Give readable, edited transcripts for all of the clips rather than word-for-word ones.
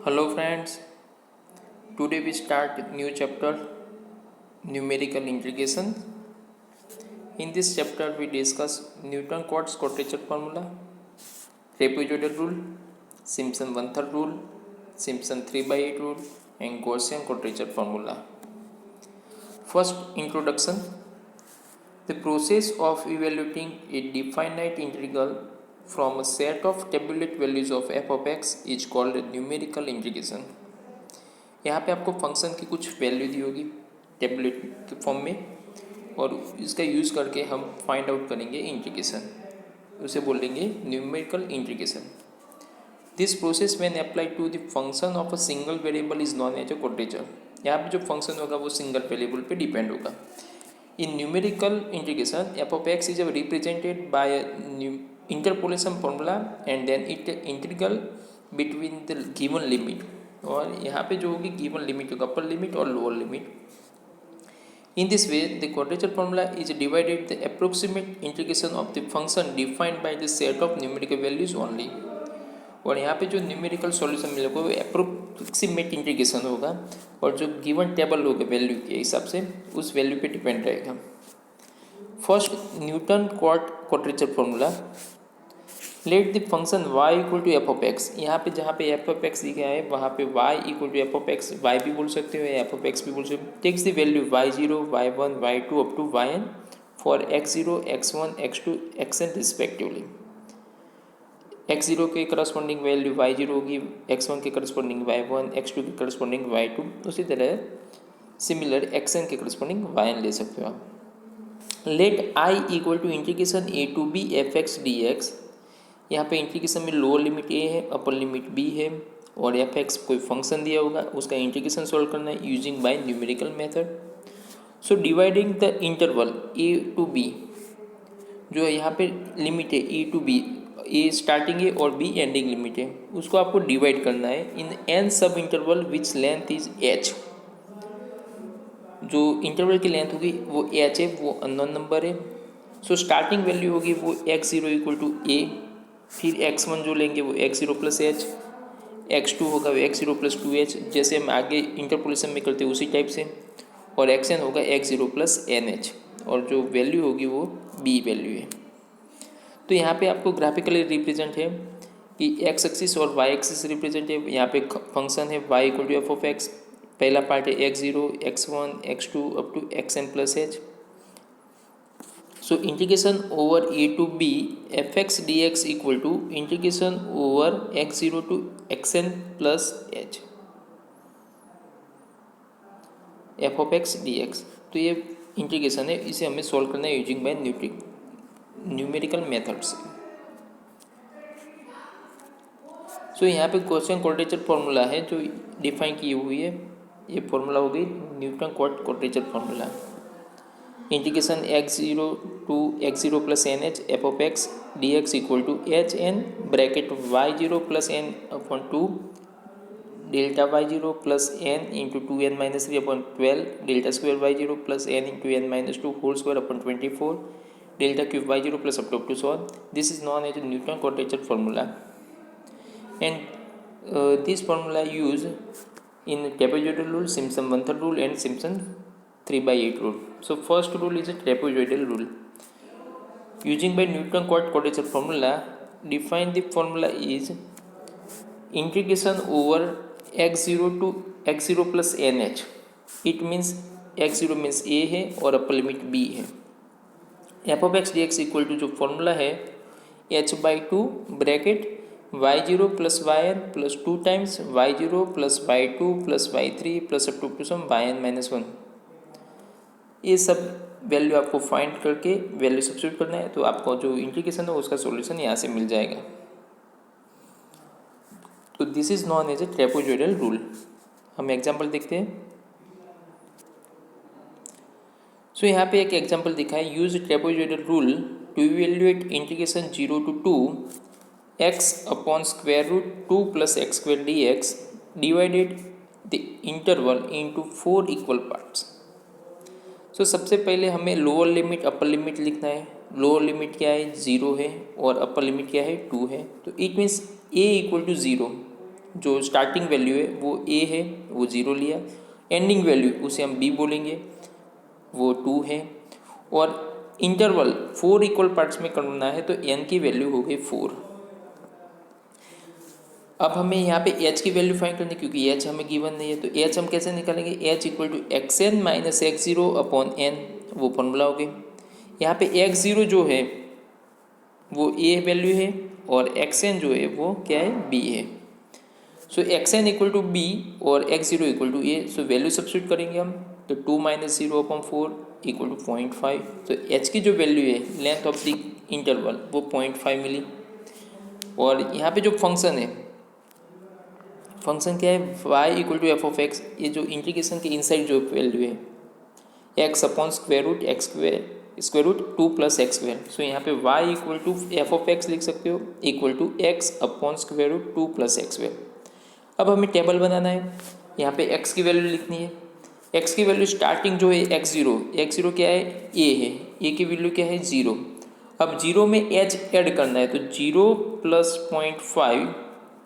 Hello friends, today we start new chapter numerical integration. In this chapter we discuss Newton-Cotes quadrature formula, trapezoidal rule, Simpson one-third rule, Simpson 3/8 rule and Gaussian quadrature formula. First introduction. The process of evaluating a definite integral from a set of tabulate values of f of x is called numerical integration. यहाँ पे आपको function की कुछ value दी होगी tablet के form में और इसका यूज़ करके हम फाइंड आउट करेंगे इंटीग्रेशन, उसे बोलेंगे numerical integration. This process when apply to the function of a single variable is known as a quadrature. यहाँ पे जो फंक्शन होगा वो सिंगल वेरिएबल पे डिपेंड होगा. In numerical integration f of x is represented by interpolation formula and then it integral between the given limit. और यहाँ पे जो होगी गिवन लिमिट होगा अपर लिमिट और lower limit. In this way the quadrature formula is divided the approximate integration of the function defined by the set of numerical values only. और यहाँ पे जो न्यूमेरिकल सॉल्यूशन मिलेगा वो अप्रोक्सीमेट इंटीग्रेशन होगा और जो गिवन टेबल होगा वैल्यू के हिसाब से उस वैल्यू पे डिपेंड रहेगा. First Newton quadrature formula. Let the function y equal to F of x. यहाँ पे जहाँ पे एफ ऑफ एक्स दिया है वहाँ पे y equal to F of x y भी बोल सकते हो या एफ ऑफ एक्स भी बोल सकते हो. Takes the value y0 y1 y2 up to yn for x0 x1 x2 xn respectively. x0 के करस्पॉन्डिंग वैल्यू y0 होगी, x1 के करस्पॉन्डिंग y1, x2 के करस्पॉन्डिंग y2. उसी तरह सिमिलर xn के करस्पॉन्डिंग yn ले सकते हो आप. Let i equal to integration a to b f x d x. यहाँ पे इंटीग्रेशन में लोअर लिमिट a है, अपर लिमिट b है और एफ एक्स कोई फंक्शन दिया होगा उसका इंटीग्रेशन सॉल्व करना है using by numerical method. So dividing the interval a to b, जो यहाँ पे लिमिट है e to b, a starting है और b एंडिंग लिमिट है, उसको आपको डिवाइड करना है इन n सब interval which length is h. जो इंटरवल की लेंथ होगी वो h है, वो अननोन नंबर है. सो स्टार्टिंग वैल्यू होगी वो x0 इक्वल टू a, फिर x1 जो लेंगे वो x0 प्लस एच, x2 होगा वो x0 प्लस 2h जैसे हम आगे इंटरपोलेशन में करते हैं उसी टाइप से, और xn होगा x0 प्लस nh और जो वैल्यू होगी वो b वैल्यू है. तो यहाँ पे आपको ग्राफिकली रिप्रेजेंट है कि x एक्सिस और y एक्सिस रिप्रेजेंट है. यहाँ पे फंक्शन है y equal to F of x. पहला पार्ट है x0 x1 x2 up to xn plus h. So integration over a to b fx dx equal to integration over x0 to xn plus h f of x dx. तो ये integration है, इसे हमें solve करना है using by numerical methods. सो यहाँ पे Gaussian quadrature formula है जो डिफाइन की हुई है. ये फॉर्मूला हो गई Newton quadrature formula. Integration x0 to x0 plus n h f of x d x equal to h n bracket y0 plus n upon 2 delta y0 plus n into 2n minus 3 upon 12 delta square y0 plus n into n minus 2 whole square upon 24 delta cube y0 plus up to so on. This is known as Newton quadrature formula and this formula use in trapezoidal rule, Simpson one third rule and Simpson 3/8 rule. So first rule is a trapezoidal rule. Using by Newton quadrature formula, define the formula is integration over x0 to x0 plus nh. It means x0 means a है और upper limit b है. f of x dx equal to जो formula है h/2 bracket y0 plus yn plus 2 times y0 plus y2 plus y3 plus up to sum yn minus 1. ये सब value आपको find करके value substitute करना है तो आपको जो इंटीग्रेशन है उसका सॉल्यूशन यहाँ से मिल जाएगा. तो this is known as a trapezoidal rule. हम एग्जांपल देखते हैं. सो यहाँ पे एक एग्जांपल दिखा है. Use trapezoidal rule to evaluate integration 0 to 2 x upon square root 2 plus X square D X divided the interval into 4 equal parts. So सबसे पहले हमें लोअर लिमिट अपर लिमिट लिखना है. लोअर लिमिट क्या है 0 है और अपर लिमिट क्या है 2 है. तो it means a equal to 0 जो स्टार्टिंग वैल्यू है वो ए है, वो 0 लिया। एंडिंग वैल्यू उसे हम बी बोलेंगे, वो 2 है। और इंटरवल 4 इक्वल पार्ट्स में करना है तो एन की वैल्यू हो गई 4। अब हमें यहाँ पे एच की वैल्यू फाइंड करनी है, क्योंकि एच हमें गिवन नहीं है। तो एच हम कैसे निकालेंगे? H equal to x n minus x zero upon n, वो फॉर्मूला हो गई। यहाँ पे एक्स जीरो जो है वो ए वैल्यू है और एक्स एन जो है वो क्या है? बी है। So X N equal to B और X zero equal to A. So value substitute करेंगे हम, तो 2 minus zero upon 4 equal to 0.5। तो एच की जो वैल्यू है, लेंथ ऑफ द इंटरवल, वो 0.5 मिली। और यहाँ पे जो फंक्शन है, फंक्शन क्या है? y equal to F of X. ये जो इंटीग्रेशन के इनसाइड जो वैल्यू है, X upon square root X square root 2 plus X square. So यहाँ पे y equal to F of X लिख सकते हो, equal to X upon square root 2 plus X square. अब हमें टेबल बनाना है। यहाँ पे x की वैल्यू लिखनी है। x की वैल्यू स्टार्टिंग जो है x0 क्या है? a है। a की वैल्यू क्या है? 0। अब 0 में h ऐड करना है, तो 0 प्लस 0.5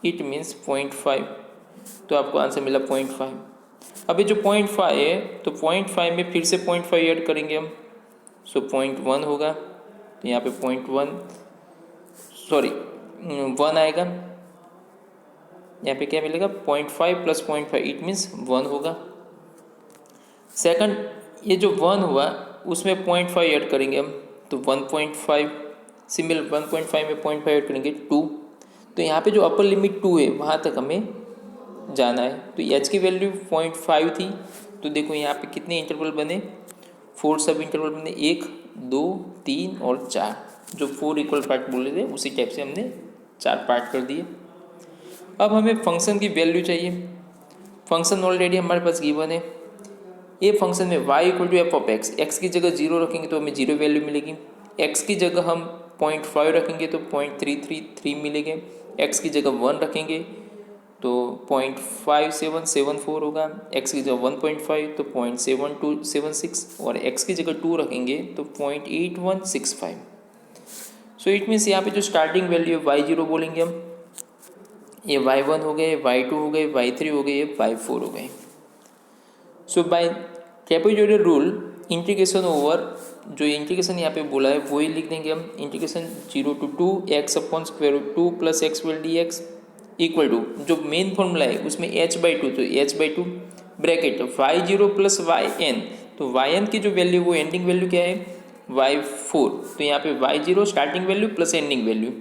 इट मीन्स 0.5। तो आपको आंसर मिला 0.5। अभी जो 0.5 है, तो 0.5 में फिर से 0.5 ऐड करेंगे हम, सो 0.1 होगा। तो यहाँ पे 0.1 सॉरी 1 आएगा। यहाँ पे क्या मिलेगा? 0.5 प्लस 0.5 इट मीन्स 1 होगा। सेकंड, ये जो 1 हुआ उसमें 0.5 ऐड करेंगे हम, तो 1.5 सिमिलर 1.5 में 0.5 ऐड करेंगे 2। तो यहाँ पे जो अपर लिमिट 2 है वहाँ तक हमें जाना है। तो एच की वैल्यू 0.5 थी, तो देखो यहाँ पे कितने इंटरवल बने? 4 सब इंटरवल बने, 1 2 3 और 4। जो 4 इक्वल पार्ट बोले थे उसी टाइप से हमने 4 पार्ट कर दिए। अब हमें फंक्शन की वैल्यू चाहिए। फंक्शन ऑलरेडी हमारे पास गिवन है। ये फंक्शन में y equal to F of x, x की जगह 0 रखेंगे तो हमें 0 वैल्यू मिलेगी। x की जगह हम 0.5 रखेंगे तो 0.333 मिलेंगे। x की जगह 1 रखेंगे तो 0.5774 होगा। x की जगह 1.5 तो 0.7276, और x की जगह 2 रखेंगे तो 0.8165। सो इट मीन्स यहाँ पे जो स्टार्टिंग वैल्यू है y0 बोलेंगे हम, ये y1 हो गए, y2 हो गए, y3 हो गए, ये y4 हो गए। So by trapezoidal rule integration over, जो इंटीग्रेशन यहाँ पे बोला है वही लिख देंगे हम। Integration 0 to 2 x upon square root 2 plus X well D x equal to, जो मेन फॉर्मूला है उसमें h/2, तो h/2 bracket y0 plus yn। तो yn की जो वैल्यू, वो एंडिंग वैल्यू क्या है? y4। तो यहाँ पे y0 starting value plus ending value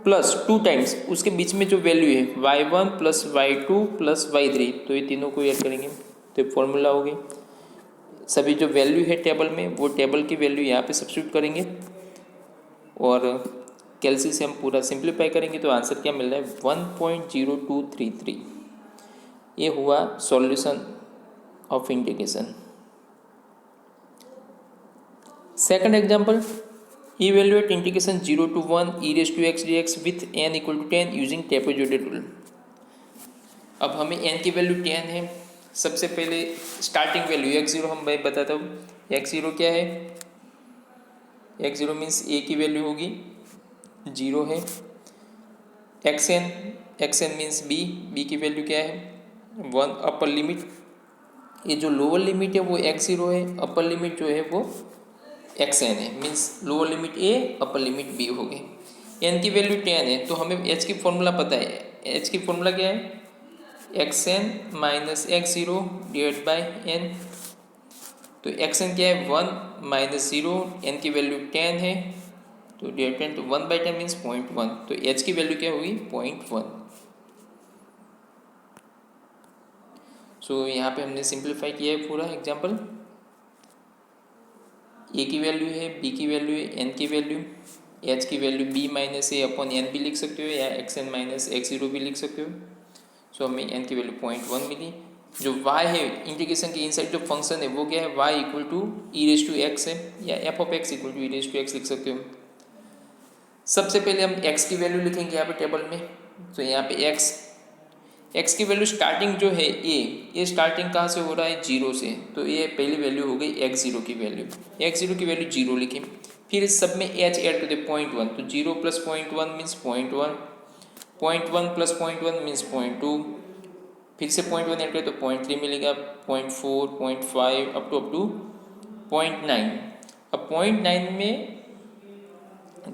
plus 2 times उसके बीच में जो वैल्यू है y1 plus y2 plus y3। तो ये तीनों को ऐड करेंगे तो फॉर्मूला होगी। सभी जो वैल्यू है टेबल में, वो टेबल की वैल्यू यहाँ पे सब्स्टिट्यूट करेंगे और कैलसी से हम पूरा सिंप्लीफाई करेंगे तो आंसर क्या मिल रहा है? 1.0233। ये हुआ solution of integration. Second example, evaluate integration 0 to 1 e raised to x dx with n equal to 10 using trapezoidal rule. अब हमें n की वैल्यू 10 है। सबसे पहले स्टार्टिंग वैल्यू x0 हम मैं बताता हूँ। x0 क्या है? x0 मीन्स a की वैल्यू होगी 0 है। xn मीन्स b की वैल्यू क्या है? 1। अपर लिमिट, ये जो लोअर लिमिट है वो x0 है, अपर लिमिट जो है वो xn है, means lower limit a upper limit b हो गई। n की वैल्यू 10 है, तो हमें h की फॉर्मूला पता है। h की फॉर्मूला क्या है? xn minus x0 divide by n। तो xn क्या है? 1 माइनस 0, n की वैल्यू 10 है, तो डिवाइड तो 1/10 मीन्स 0.1। तो h की वैल्यू क्या होगी? 0.1। सो यहाँ पे हमने सिंप्लीफाई किया है पूरा एग्जाम्पल। a की वैल्यू है, b की वैल्यू है, n की वैल्यू, h की value b minus a upon n भी लिख सकते हो, या xn माइनस x0 भी लिख सकते हो। सो हमें n की वैल्यू 0.1 मिली। जो y है इंटीग्रेशन के इनसाइड जो फंक्शन है वो क्या है? y equal to e raise to x है, या f of x equal to e raise to x लिख सकते हो। सबसे पहले हम x की वैल्यू लिखेंगे यहाँ पे टेबल में। तो यहाँ पे x की वैल्यू स्टार्टिंग जो है ये स्टार्टिंग कहाँ से हो रहा है? 0 से, तो ये पहली वैल्यू हो गई x0 की वैल्यू। x0 की वैल्यू 0 लिखें, फिर इस सब में h ऐड कर दे 0.1, तो 0 प्लस 0.1 मीन्स 0.1। 0.1 प्लस 0.1 मीन्स 0.2, फिर से 0.1 ऐड करें तो 0.3 मिलेगा, 0.4, 0.5 अप टू 0.9। अब 0.9 में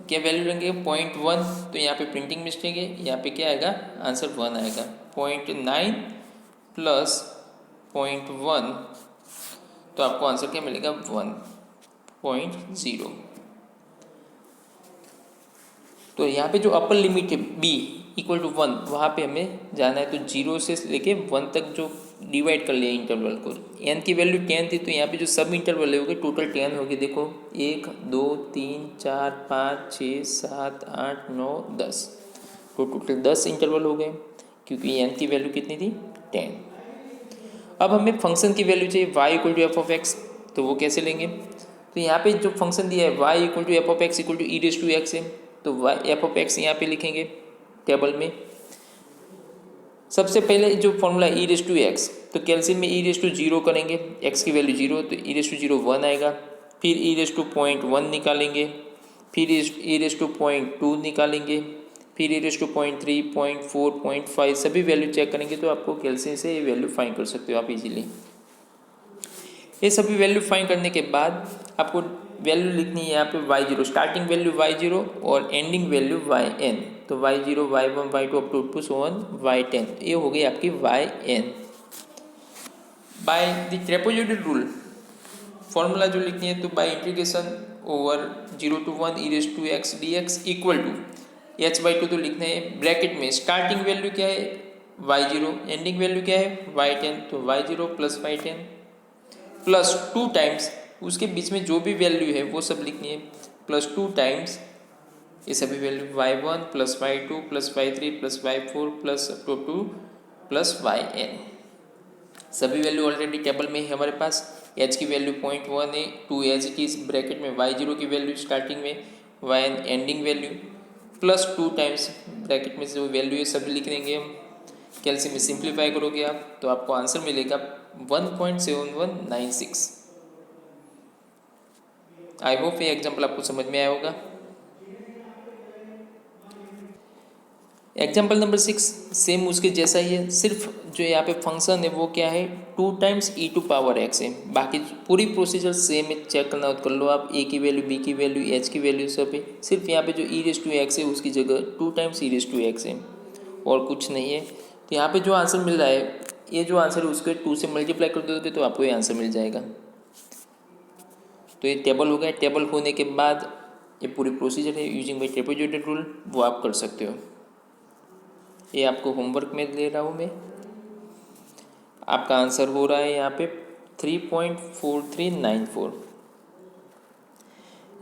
क्या वैल्यू लेंगे? 0.1, तो यहाँ पे प्रिंटिंग मिस्टेक है, यहाँ पे क्या आएगा? आंसर 1 आएगा। 0.9 प्लस 0.1, तो आपको आंसर क्या मिलेगा? 1.0। तो यहाँ पे जो अपर लिमिट है b इक्वल टू 1, वहाँ पे हमें जाना है। तो 0 से लेके 1 तक जो डिवाइड कर लिया इंटरवल को, n की वैल्यू 10 थी, तो यहाँ पे जो सब इंटरवल है होगी टोटल 10 होगी। देखो 1 2 3 4 5 6 7 8 9 10, तो टोटल 10 इंटरवल हो गए, क्योंकि n की वैल्यू कितनी थी? 10। अब हमें फंक्शन की वैल्यू चाहिए y equal to F of x, तो वो कैसे लेंगे? तो यहाँ पे जो फंक्शन दिया है y equal to F of x equal to e raise to x है, तो y एफ ऑफ एक्स यहाँ पे लिखेंगे टेबल में। सबसे पहले जो formula e raise to x, तो कैल्सियम में ई रेज टू 0 करेंगे, x की वैल्यू 0, तो ई रेज टू 0 1 आएगा। फिर ई रेज टू 0.1 निकालेंगे, फिर ई रेज टू 0.2 निकालेंगे, फिर ई रेज टू 0.3 0.4 0.5 सभी वैल्यू चेक करेंगे, तो आपको कैल्सियम से ये वैल्यू फाइंड कर सकते हो आप इजीली। ये सभी वैल्यू फाइंड करने के बाद आपको वैल्यू लिखनी है यहाँ पे y0, स्टार्टिंग वैल्यू y0 और एंडिंग वैल्यू yn, तो y0 y1 y2 up to so on y10, ये हो गई आपकी yn। By the trapezoidal rule formula जो लिखनी है, तो by integration over 0 to 1 e raised to x dx equal to h/2, तो लिखना है ब्रैकेट में स्टार्टिंग वैल्यू क्या है? y0, एंडिंग वैल्यू क्या है? y10, तो y0 plus y10 plus 2 times उसके बीच में जो भी वैल्यू है वो सब लिखनी है, प्लस 2 टाइम्स ये सभी value y1 plus y2 plus y3 plus y4 plus up two plus yn। सभी वैल्यू ऑलरेडी टेबल में है हमारे पास। h की वैल्यू 0.1 है, 2 एज इट इज ब्रैकेट में y0 की वैल्यू स्टार्टिंग में, yn ending value, plus 2 times bracket में जो वैल्यू है सभी लिख देंगे हम। कैल्सियम में सिंप्लीफाई करोगे आप तो आपको आंसर मिलेगा 1.7196। आई होप ये एग्जाम्पल आपको समझ में आया होगा। एग्जाम्पल नंबर 6 सेम उसके जैसा ही है, सिर्फ जो यहाँ पे फंक्शन है वो क्या है? 2 times e to power x है। बाकी पूरी प्रोसीजर सेम है, चेक करना हो तो कर लो आप। ए की वैल्यू, बी की वैल्यू, एच की वैल्यू सब है, सिर्फ यहाँ पे जो ई रेज टू एक्स है उसकी जगह 2 times e raise to x है और कुछ नहीं है। तो यहाँ पे जो आंसर मिल रहा है, ये जो आंसर है उसको 2 से मल्टीप्लाई कर दोगे तो आपको ये आंसर मिल जाएगा। तो ये टेबल हो गया। टेबल होने के बाद ये पूरी प्रोसीजर है यूजिंग बाई ट्रेपेजॉइडल रूल, वो आप कर सकते हो। ये आपको होमवर्क में दे रहा हूँ मैं। आपका आंसर हो रहा है यहाँ पे 3.4394।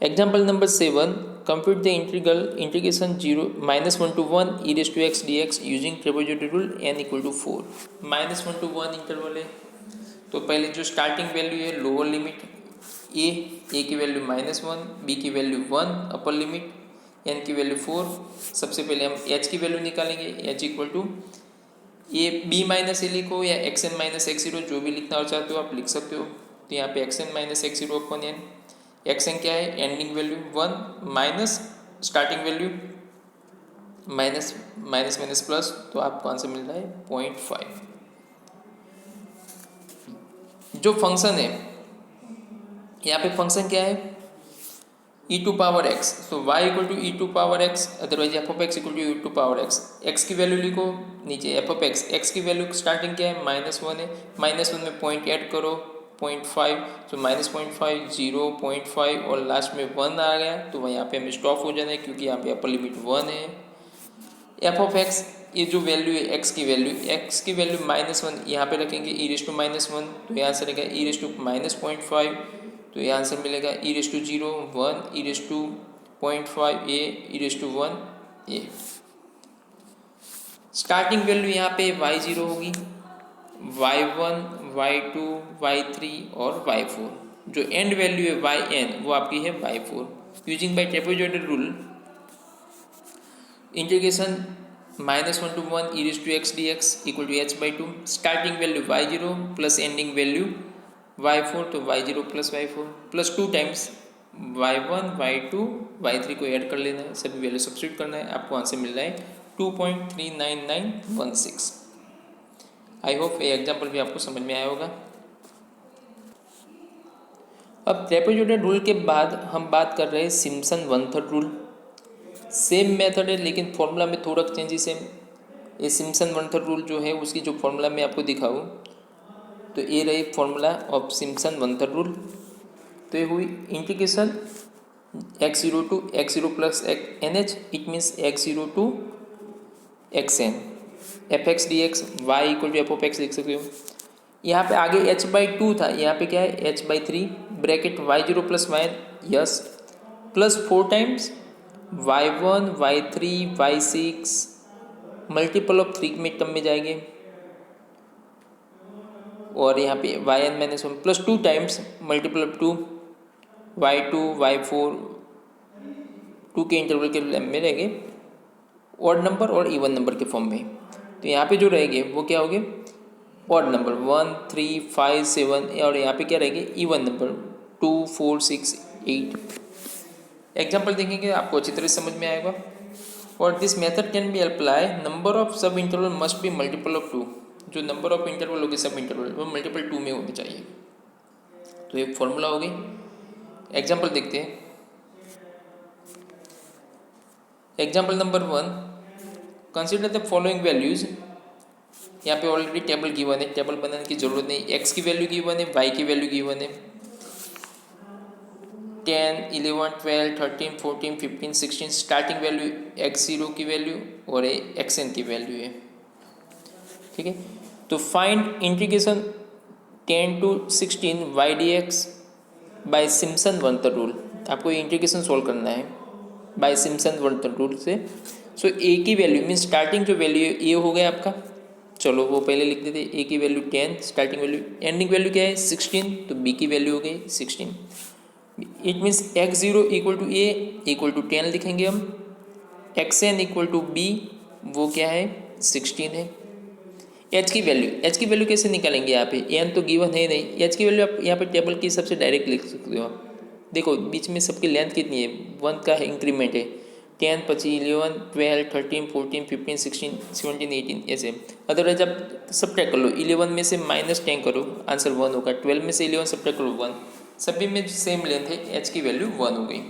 Example number 7, compute the integration 1 to 1 e raised to x dx using trapezoidal rule n equal to 4। -1 to 1 interval है, तो पहले जो स्टार्टिंग वैल्यू है लोअर लिमिट ए की वैल्यू -1, बी की वैल्यू 1 अपर लिमिट, n की वैल्यू 4। सबसे पहले हम h की वैल्यू निकालेंगे, h इक्वल टू ये b माइनस ए लिखो या xn माइनस x0, जो भी लिखना हो चाहते हो आप लिख सकते हो। तो यहाँ पे xn माइनस x0 अपन n, xn क्या है? Ending value 1 minus starting value minus minus minus plus, तो आपको आंसर मिल रहा है 0.5। जो फंक्शन है यहाँ पे फंक्शन क्या है? e टू पावर x, तो y equal to e to power x, otherwise f of x equal to e to power x। x की वैल्यू लिखो नीचे, एफ ऑफ x की वैल्यू स्टार्टिंग क्या है? -1 है, -1 में पॉइंट ऐड करो 0.5, तो -0.5 0.5 और लास्ट में 1 आ गया, तो वह यहाँ पे हमें स्टॉप हो जाना है क्योंकि यहाँ पे अपर लिमिट 1 है। एफ ऑफ एक्स, ये जो वैल्यू है x की वैल्यू -1 यहाँ पे रखेंगे, ई रेज टू -1, तो यहाँ से रहेगा ई रेज टू -0.5, तो ये आंसर मिलेगा E raise to 0 1, E raise to 0.5 A, E raise to 1 A. Starting value यहाँ पे y0 होगी, y1 y2 y3 और y4। जो एंड वैल्यू है yn वो आपकी है y4। Using by trapezoidal rule integration -1 to 1 e raised to x dx equal to h/2, starting value y0 plus ending value y4, तो y0 plus y4 plus 2 times y1 y2 y3 को add कर लेना है, सभी value substitute करना है, आपको answer मिल रहा है 2.39916। आई होप ये एग्जाम्पल भी आपको समझ में आया होगा। अब ट्रेपेजॉइडल रूल के बाद हम बात कर रहे हैं Simpson one third rule. Same method है लेकिन फॉर्मूला में थोड़ा चेंजेस है। ये सिम्पसन वन थर्ड रूल जो है उसकी जो फॉर्मूला मैं आपको दिखाऊँ तो ये रही formula of Simpson one third rule. तो ये हुई integration x0 to x0 plus NH, it means x0 to xn fx dx y equal to f of x लिख सकते हो। यहाँ पे आगे h/2 था, यहाँ पे क्या है h/3 bracket y0 plus y yes plus 4 times y1 y3 y6 multiple of 3 में टर्म में जाएंगे और यहाँ पे yn minus 1 plus 2 times multiple of 2 y2 y4 2 के इंटरवल के में रहेंगे ऑड नंबर और इवन नंबर के फॉर्म में। तो यहाँ पे जो रहेंगे वो क्या होंगे ऑड नंबर 1 3 5 7 और यहाँ पे क्या रहेंगे इवन नंबर 2 4 6 8। एग्जाम्पल देखेंगे आपको अच्छी तरह समझ में आएगा। और this method can be apply number of सब interval must be multiple of 2। जो नंबर ऑफ इंटरवल होगी सब इंटरवल वो मल्टीपल 2 में होने चाहिए। तो ये फॉर्मूला होगी। एग्जाम्पल देखते हैं। Example number 1, consider the following values. यहाँ पे ऑलरेडी टेबल गिवन है, टेबल बनाने की जरूरत नहीं। x की वैल्यू गिवन है, y की वैल्यू गिवन है, 10 11 12 13 14 15 16 स्टार्टिंग वैल्यू x0 की वैल्यू और xn की वैल्यू है। ठीक है, तो find integration 10 to 16 y dx by Simpson one third rule. आपको इंटीग्रेशन सोल्व करना है by Simpson one third rule से। सो a की वैल्यू मीन स्टार्टिंग जो वैल्यू है ये हो गया आपका, चलो वो पहले लिख देते। a की value 10 starting value, ending value क्या है 16, तो b की वैल्यू हो गई 16। It means x0 equal to a equal to 10 लिखेंगे हम, xn इक्वल टू b वो क्या है 16 है। h की वैल्यू कैसे निकालेंगे? यहाँ पे n तो गिवन है नहीं, h की वैल्यू आप यहाँ पे टेबल की सबसे डायरेक्ट लिख सकते हो आप। देखो बीच में सबकी लेंथ कितनी है, 1 का इंक्रीमेंट है, 10 25 11 12 13 14 15 16 17 18 ऐसे। अदरवाइज आप सब्ट्रैक्ट कर लो, 11 में से -10 करो आंसर 1 होगा, 12 में से 11 सब्ट्रैक्ट करो 1, सभी में सेम लेंथ है, h की वैल्यू 1 हो गई।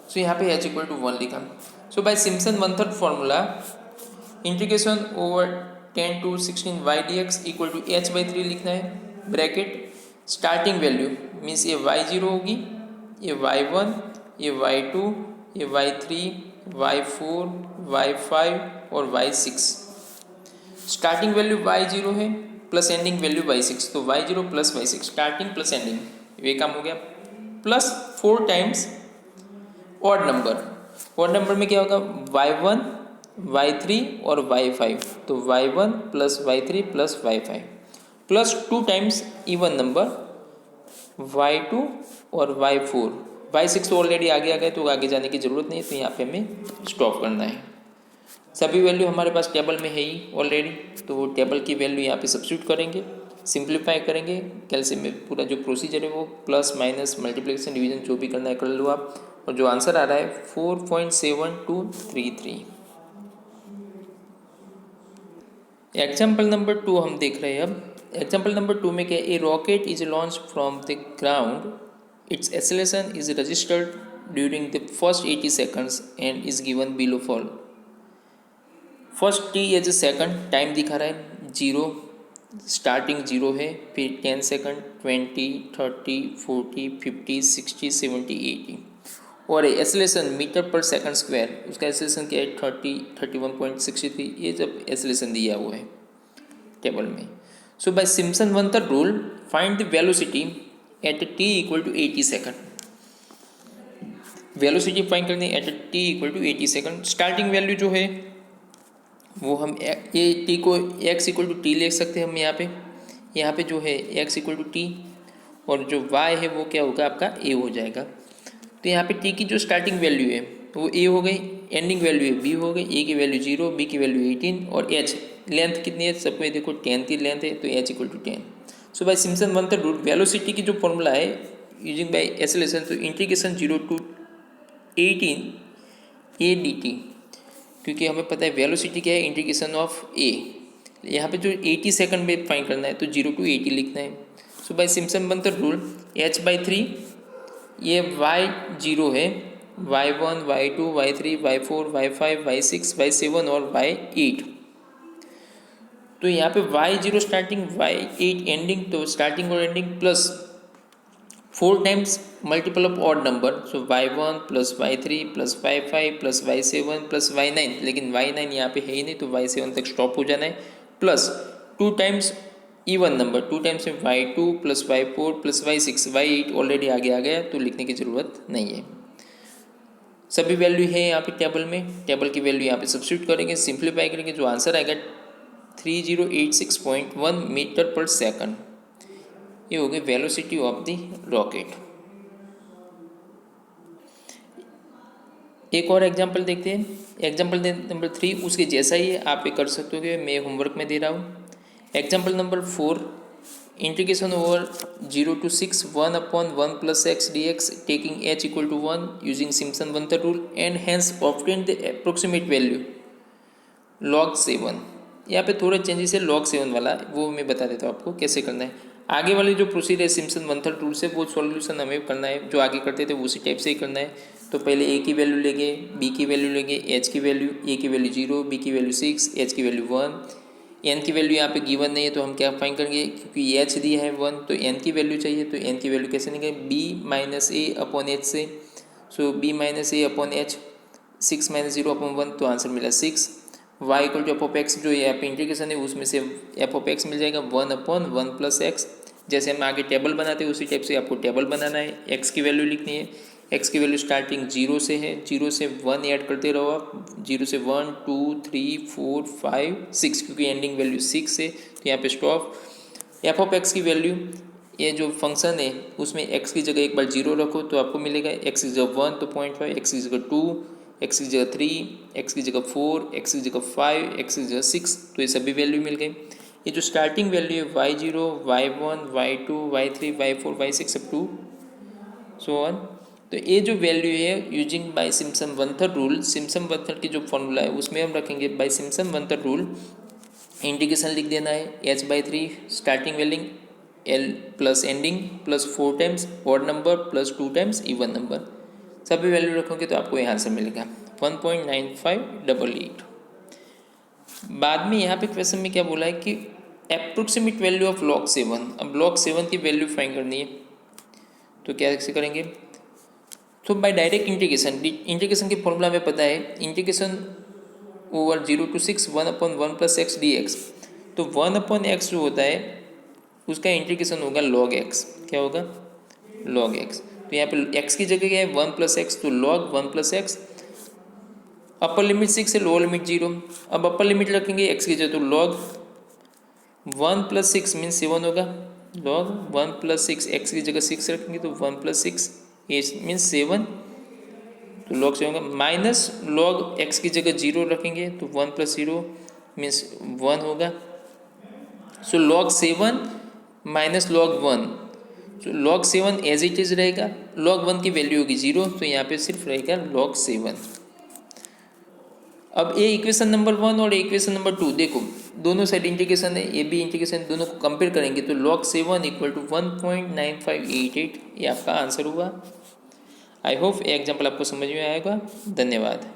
सो यहाँ पे h इक्वल टू 1 लिखा। So by Simpson one third formula integration over 10 to 16 y dx equal to h/3 लिखना है, ब्रैकेट स्टार्टिंग वैल्यू मीन्स ये y0 होगी, ये y1, ये y2, ये y3, y4, y5 और y6। स्टार्टिंग वैल्यू y0 है प्लस एंडिंग वैल्यू y6, तो y0 plus y6 starting plus ending ये काम हो गया, प्लस 4 टाइम्स ऑड नंबर में क्या होगा y1 y3 और y5, तो y1 plus y3 plus y5 plus 2 times even number y2 और y4, y6 तो ऑलरेडी आगे आ गए तो आगे जाने की ज़रूरत नहीं है, तो यहाँ पे हमें स्टॉप करना है। सभी वैल्यू हमारे पास टेबल में है ही ऑलरेडी, तो वो टेबल की वैल्यू यहाँ पे सब्स्टिट्यूट करेंगे, सिंप्लीफाई करेंगे। कैलसियम में पूरा जो प्रोसीजर है वो प्लस माइनस मल्टीप्लिकेशन डिवीजन जो भी करना है कर लो आप, और जो आंसर आ रहा है 4.7233। एग्जाम्पल नंबर 2 हम देख रहे हैं अब। एग्जाम्पल नंबर 2 में क्या, a rocket is launch from the ground, its acceleration is registered during the first 80 seconds and is given below fall. First t as a second, time दिखा रहा है 0, स्टार्टिंग 0 है, फिर 10 सेकंड 20 30 40 50 60 70 80 और एक्सेलरेशन मीटर पर second square, उसका acceleration क्या है 31.63, ये जब एक्सेलरेशन दिया हुआ है टेबल में। So by Simpson one third rule find the velocity at t equal to 80 second. Velocity find करनी है at t equal to 80 second. Starting value जो है वो हम ये t को x इक्वल टू टी ले सकते हैं हम यहाँ पे जो है x इक्वल टू टी और जो y है वो क्या होगा आपका a हो जाएगा। तो यहाँ पे t की जो स्टार्टिंग वैल्यू है वो a हो गई, एंडिंग वैल्यू है b हो गई, a की वैल्यू 0, b की वैल्यू 18 और h लेंथ कितनी है सबको देखो 10 की लेंथ है, तो h equal to 10। So by Simpson one third rule velocity की जो फॉर्मूला है यूजिंग बाय एक्सेलरेशन, तो इंटीग्रेशन 0 to 18 a dt क्योंकि हमें पता है वेलोसिटी क्या है, इंटीग्रेशन ऑफ ए। यहाँ पे जो 80 सेकंड में फाइंड करना है तो 0 to 80 लिखना है। सो बाय सिम्पसन बंतर रूल h/3 ये y0 है, y1 y2 y3 y4 y5 y6 y7 और y8। तो यहाँ पे y0 स्टार्टिंग y8 एंडिंग, तो स्टार्टिंग और ending plus 4 times multiple of odd number, so y1 plus y3 plus y5 plus y7 plus y9, लेकिन y9 यहाँ पे है ही नहीं तो y7 तक स्टॉप हो जाना है, plus 2 times even number, 2 times में y2 plus y4 plus y6, y8 already आगे आ गया तो लिखने की ज़रूरत नहीं है। सभी वैल्यू है यहाँ पे टेबल में, टेबल की वैल्यू यहाँ पे सब्स्टिट्यूट करेंगे, सिंप्लीफाई करेंगे, जो आंसर आएगा 3086.1 मीटर पर सेकंड। ये हो गई वेलोसिटी ऑफ द रॉकेट। एक और एग्जांपल देखते हैं, एग्जांपल नंबर 3 उसके जैसा ही है, आप ये कर सकते हो कि मैं होमवर्क में दे रहा हूँ। Example number 4, integration over 0 to 6 1/1 plus x dx taking h equal to 1 using Simpson-Wenther rule and hence obtained the approximate value log 7। यहाँ पे थोड़ा चेंजेस है log 7 वाला, वो मैं बता देता हूँ आपको कैसे करना है। आगे वाली जो प्रोसीजर है सिम्पसन-वंथर रूल से वो सॉल्यूशन हमें करना है, जो आगे करते थे उसी टाइप से ही करना है। तो पहले ए की वैल्यू लेंगे, बी की वैल्यू लेंगे, एच की वैल्यू, ए की वैल्यू 0, बी की वैल्यू 6, एच की वैल्यू 1, एन की वैल्यू यहाँ पे गिवन नहीं है तो हम क्या फाइंड करेंगे, क्योंकि एच दिया है 1 तो एन की वैल्यू चाहिए, तो एन की वैल्यू कैसे निकालेंगे, b minus a upon h से, so b minus a upon h, 6 minus 0 upon 1 तो आंसर मिला 6। y equal to F of x, जो यहाँ पे इंटीग्रेशन है उसमें से एफ ऑफ एक्स मिल जाएगा 1/1 प्लस एक्स। जैसे हम आगे टेबल बनाते हैं उसी टाइप से आपको टेबल बनाना है, x की वैल्यू लिखनी है, x की वैल्यू स्टार्टिंग 0 से है, 0 से 1 ऐड करते रहो आप, 0 से 1 2 3 4 5 6, क्योंकि एंडिंग वैल्यू 6 है तो यहाँ पे स्टॉप। एफ ऑफ एक्स की वैल्यू, ये जो फंक्शन है उसमें x की जगह एक बार 0 रखो तो आपको मिलेगा x की जगह 1 तो 0.5, x की जगह 2, x की जगह 3, x की जगह 4, x की जगह 5, x की जगह 6, तो ये सभी वैल्यू मिल गई। ये जो स्टार्टिंग वैल्यू है y0 y1 y2 y3 y4 y6 up to so on, तो ये जो वैल्यू है यूजिंग बाय सिम्पसन-वंथर रूल, सिम्पसन-वंथर की जो फॉर्मूला है उसमें हम रखेंगे बाय सिम्पसन-वंथर रूल, इंटीग्रेशन लिख देना है h/3 starting value l plus ending plus 4 times odd number plus 2 times even number, सभी वैल्यू रखोगे तो आपको यहाँ आंसर मिलेगा 1.9588। बाद में यहाँ पे क्वेश्चन में क्या बोला है कि अप्रोक्सीमेट वैल्यू ऑफ log 7। अब log 7 की वैल्यू फाइंड करनी है तो कैसे करेंगे, तो बाय डायरेक्ट इंटीग्रेशन, इंटीग्रेशन की फॉर्मूला हमें पता है, integration over 0 to 6 1/1 plus x d x, तो 1/x जो होता है उसका इंटीग्रेशन होगा log x, क्या होगा log x, तो यहाँ पे x की जगह क्या है 1 प्लस एक्स, तो log 1 plus x, upper limit 6 है लोअर लिमिट 0, अब अपर लिमिट रखेंगे x की जगह तो log 1 प्लस 6 मीन्स 7 होगा, log 1 प्लस 6 x की जगह 6 रखेंगे तो 1 प्लस 6 मीन्स 7, तो log 7 होगा, माइनस log x की जगह 0 रखेंगे तो 1 प्लस 0 मीन्स 1 होगा, सो log 7 माइनस log 1, तो log 7 एज इट इज रहेगा, log 1 की वैल्यू होगी 0 तो यहाँ पे सिर्फ रहेगा log 7। अब ये इक्वेशन नंबर 1 और इक्वेशन नंबर 2 देखो, दोनों साइड इंटीग्रेशन है, ये भी इंटीग्रेशन, दोनों को कंपेयर करेंगे तो log 7 इक्वल टू 1.9588, ये आपका आंसर हुआ। आई होप ये एग्जाम्पल आपको समझ में आएगा। धन्यवाद।